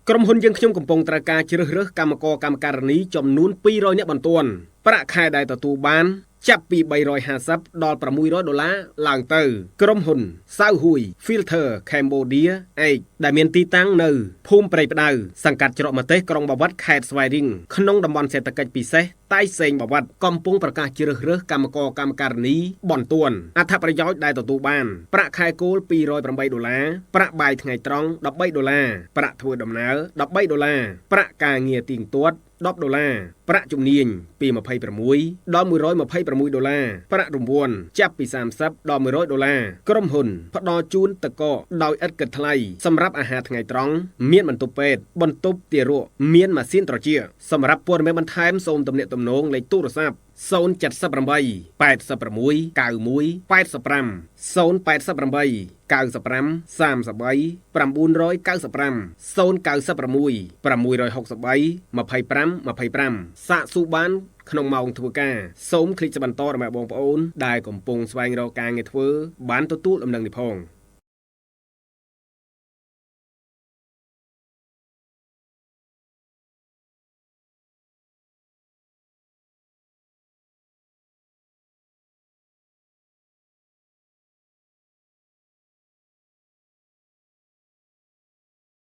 ក្រុមហ៊ុនយើងខ្ញុំកំពុងត្រូវការជ្រើសរើសកម្មករកម្មការិនីចំនួន200នាក់បន្ទាន់ប្រាក់ខែដែលទទួលបានចាប់ពី350ដល់$600ឡើងទៅក្រុមហ៊ុន Sao Hui Filter Cambodia ឯកដែលមានទីតាំងនៅភូមិព្រៃផ្ដៅសង្កាត់ច្រកម្ទេសក្រុងបាវិតខេត្តស្វាយរៀងក្នុងតំបន់សេដ្ឋកិច្ចពិសេសតៃសេងបាវិតកំពុងប្រកាសជ្រើសរើសកម្មករកម្មការិនីបន្ទាន់អត្ថប្រយោជន៍ដែលទទួលបានប្រាក់ខែគោល$208ប្រាក់បាយថ្ងៃត្រង់$13ប្រាក់ធ្វើដំណើរ$13ប្រាក់ការងារទៀងទាត់$10ប្រាក់ជំនាញពី26ដល់$126ប្រាក់រង្វាន់ចាប់ពី30ដល់$100ក្រុមហ៊ុនផ្ដល់ជូនទឹកកកដោយឥតគិតថ្លៃសម្រាប់អាហារថ្ងៃត្រង់មានបន្ទប់ពេទ្យបន្ទប់ទារកមានម៉ាស៊ីនត្រជាក់សម្រាប់ព័ត៌មានបន្ថែមសូមទំនាក់ទំនងលេខទូរស័ព្ទ078 86 91 85 088 95 33 995 096 663 25 សាកសួរបានក្នុងម៉ោងធ្វើការសូមคลิกសបន្តរបស់បងប្អូនដែលកំពុងស្វែងរកការងារធ្វើបានទទួលដំណឹងនេះផង